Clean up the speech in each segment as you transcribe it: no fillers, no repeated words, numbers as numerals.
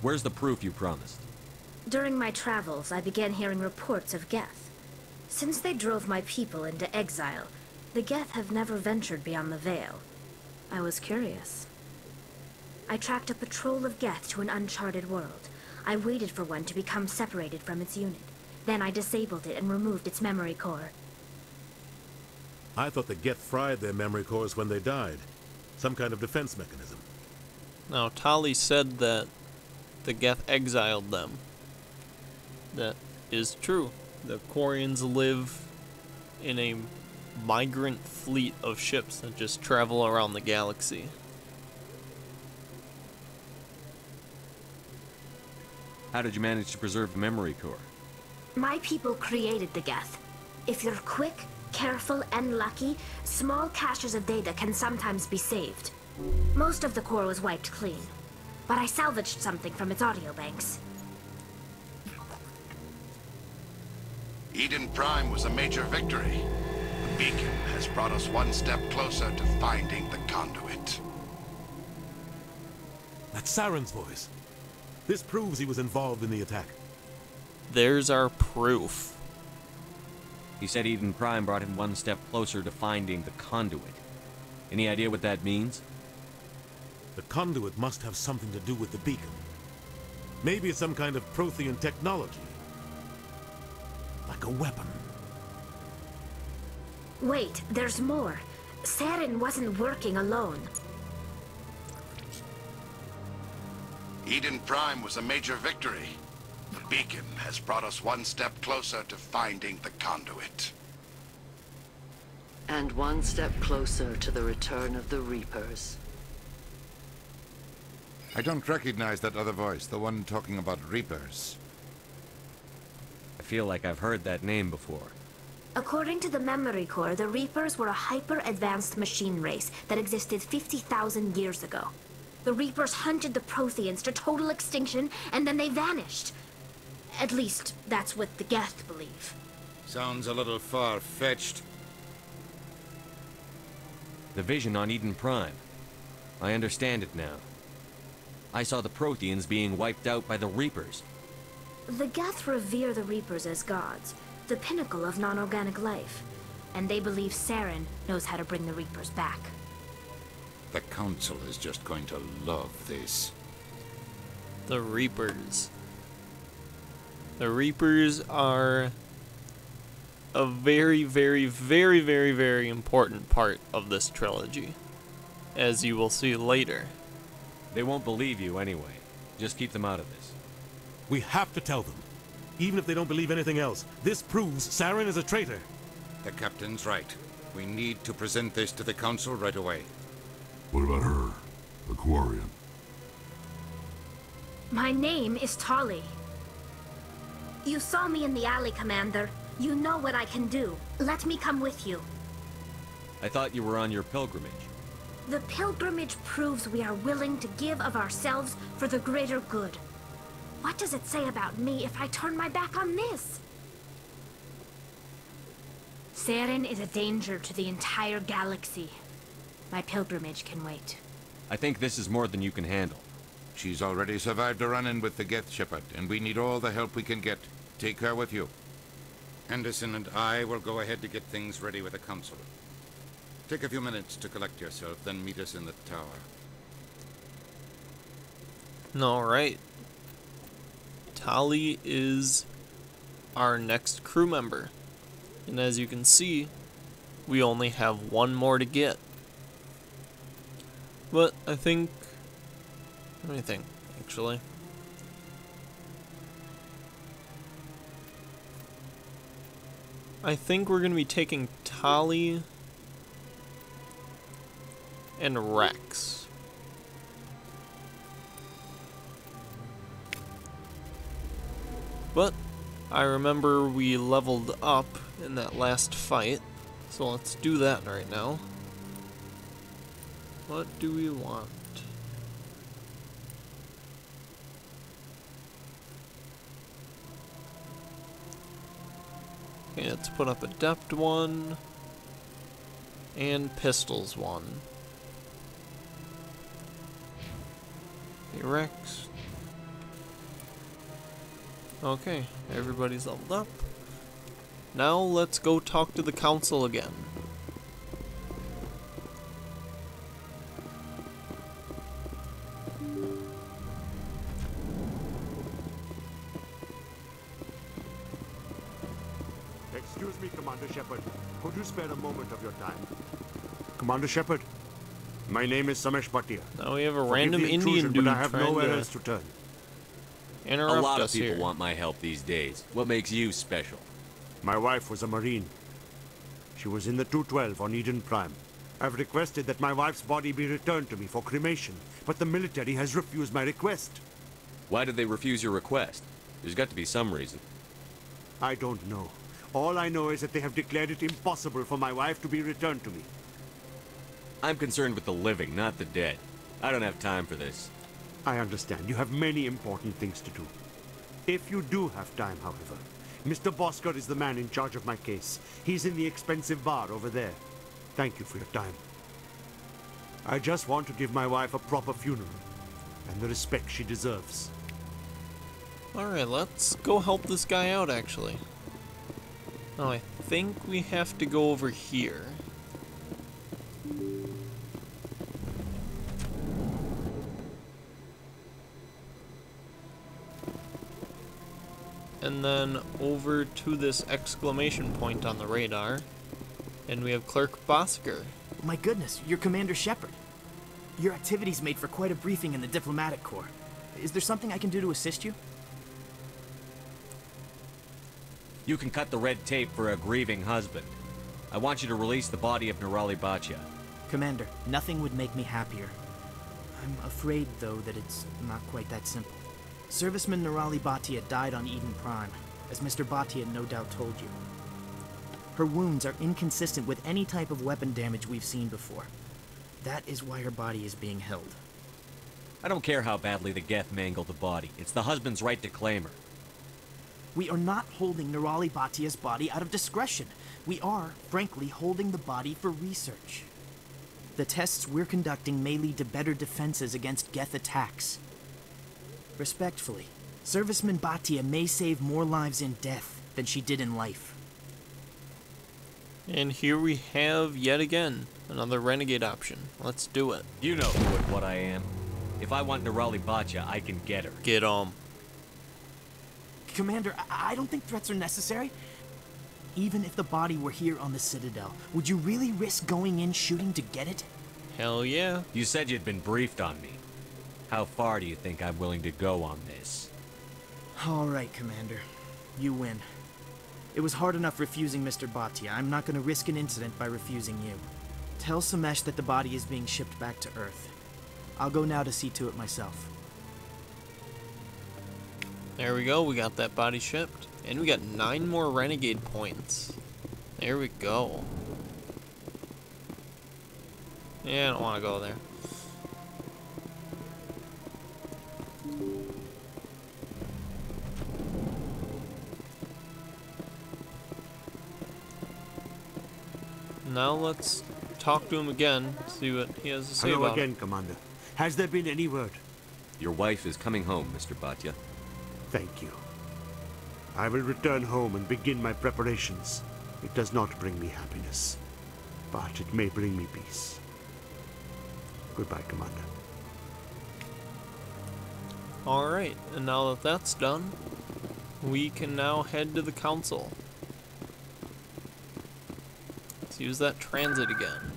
Where's the proof you promised? During my travels, I began hearing reports of Geth. Since they drove my people into exile, the Geth have never ventured beyond the Veil. I was curious. I tracked a patrol of Geth to an uncharted world. I waited for one to become separated from its unit. Then I disabled it and removed its memory core. I thought the Geth fried their memory cores when they died. Some kind of defense mechanism. Now, Tali said that the Geth exiled them. That is true. The Quarians live in a migrant fleet of ships that just travel around the galaxy. How did you manage to preserve the memory core? My people created the Geth. If you're quick, careful, and lucky, small caches of data can sometimes be saved. Most of the core was wiped clean, but I salvaged something from its audio banks. Eden Prime was a major victory. The beacon has brought us one step closer to finding the conduit. That's Saren's voice. This proves he was involved in the attack. There's our proof. He said Eden Prime brought him one step closer to finding the conduit. Any idea what that means? The conduit must have something to do with the beacon. Maybe it's some kind of Prothean technology. Like a weapon. Wait, there's more. Saren wasn't working alone. Eden Prime was a major victory. The beacon has brought us one step closer to finding the conduit. And one step closer to the return of the Reapers. I don't recognize that other voice, the one talking about Reapers. I feel like I've heard that name before. According to the memory core, the Reapers were a hyper-advanced machine race that existed 50,000 years ago. The Reapers hunted the Protheans to total extinction, and then they vanished. At least, that's what the Geth believe. Sounds a little far-fetched. The vision on Eden Prime. I understand it now. I saw the Protheans being wiped out by the Reapers. The Geth revere the Reapers as gods, the pinnacle of non-organic life. And they believe Saren knows how to bring the Reapers back. The Council is just going to love this. The Reapers. The Reapers are a very, very, very, very, very important part of this trilogy, as you will see later. They won't believe you anyway. Just keep them out of this. We have to tell them. Even if they don't believe anything else, this proves Saren is a traitor. The Captain's right. We need to present this to the Council right away. What about her? The Quarian? My name is Tali. You saw me in the alley, Commander. You know what I can do. Let me come with you. I thought you were on your pilgrimage. The pilgrimage proves we are willing to give of ourselves for the greater good. What does it say about me if I turn my back on this? Saren is a danger to the entire galaxy. My pilgrimage can wait. I think this is more than you can handle. She's already survived a run-in with the Geth Shepherd, and we need all the help we can get. Take her with you. Anderson and I will go ahead to get things ready with the Council. Take a few minutes to collect yourself, then meet us in the tower. Alright. Tali is our next crew member. And as you can see, we only have one more to get. But I think... Let me think, actually. I think we're going to be taking Tali and Rex. But I remember we leveled up in that last fight, so let's do that right now. What do we want? Okay, let's put up Adept 1 and Pistols 1. Okay, Rex. Okay, everybody's leveled up. Now let's go talk to the council again. Excuse me, Commander Shepard. Could you spare a moment of your time? Commander Shepard, my name is Samesh Bhatia. Now we have a Forgive random the Indian intrusion, dude but I have trying nowhere to else to turn. interrupt A lot of us people here. want my help these days. What makes you special? My wife was a Marine. She was in the 212 on Eden Prime. I've requested that my wife's body be returned to me for cremation, but the military has refused my request. Why did they refuse your request? There's got to be some reason. I don't know. All I know is that they have declared it impossible for my wife to be returned to me. I'm concerned with the living, not the dead. I don't have time for this. I understand. You have many important things to do. If you do have time, however, Mr. Bosker is the man in charge of my case. He's in the expensive bar over there. Thank you for your time. I just want to give my wife a proper funeral and the respect she deserves. Alright, let's go help this guy out, actually. Now, I think we have to go over here. And then over to this exclamation point on the radar. And we have Clerk Bosker. My goodness, you're Commander Shepard. Your activities made for quite a briefing in the Diplomatic Corps. Is there something I can do to assist you? You can cut the red tape for a grieving husband. I want you to release the body of Nirali Bhatia. Commander, nothing would make me happier. I'm afraid, though, that it's not quite that simple. Serviceman Nirali Bhatia died on Eden Prime, as Mr. Bhatia no doubt told you. Her wounds are inconsistent with any type of weapon damage we've seen before. That is why her body is being held. I don't care how badly the Geth mangled the body. It's the husband's right to claim her. We are not holding Nirali Bhatia's body out of discretion. We are, frankly, holding the body for research. The tests we're conducting may lead to better defenses against Geth attacks. Respectfully, Serviceman Bhatia may save more lives in death than she did in life. And here we have, yet again, another renegade option. Let's do it. You know who and what I am. If I want Nirali Bhatia, I can get her. Get 'em. Commander, I don't think threats are necessary. Even if the body were here on the Citadel, would you really risk going in shooting to get it? Hell yeah. You said you'd been briefed on me. How far do you think I'm willing to go on this? All right, Commander. You win. It was hard enough refusing Mr. Bhatia. I'm not going to risk an incident by refusing you. Tell Samesh that the body is being shipped back to Earth. I'll go now to see to it myself. There we go, we got that body shipped. And we got 9 more renegade points. There we go. Yeah, I don't want to go there. Now let's talk to him again, see what he has to say Hello about again, it. Commander. Has there been any word? Your wife is coming home, Mr. Bhatia. Thank you. I will return home and begin my preparations. It does not bring me happiness, but it may bring me peace. Goodbye, Commander. Alright, and now that that's done, we can now head to the council. Let's use that transit again.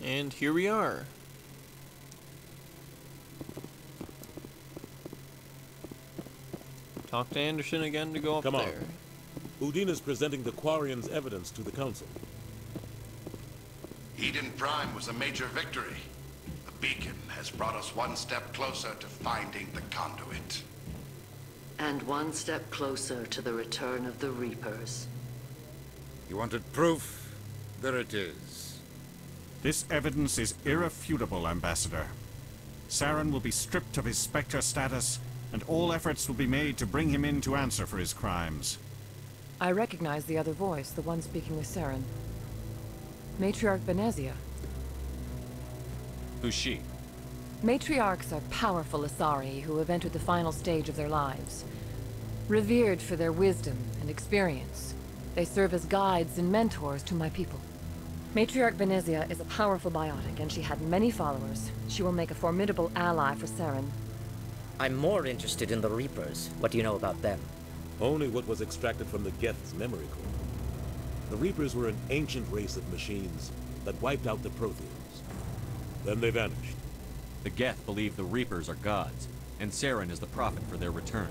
And here we are. Talk to Anderson again to go up Come on. there. Udine is presenting the Quarian's evidence to the Council. Eden Prime was a major victory. The beacon has brought us one step closer to finding the conduit. And one step closer to the return of the Reapers. You wanted proof? There it is. This evidence is irrefutable, Ambassador. Saren will be stripped of his Spectre status, and all efforts will be made to bring him in to answer for his crimes. I recognize the other voice, the one speaking with Saren. Matriarch Benezia. Who's she? Matriarchs are powerful Asari who have entered the final stage of their lives. Revered for their wisdom and experience, they serve as guides and mentors to my people. Matriarch Benezia is a powerful biotic, and she had many followers. She will make a formidable ally for Saren. I'm more interested in the Reapers. What do you know about them? Only what was extracted from the Geth's memory core. The Reapers were an ancient race of machines that wiped out the Protheans. Then they vanished. The Geth believe the Reapers are gods, and Saren is the prophet for their return.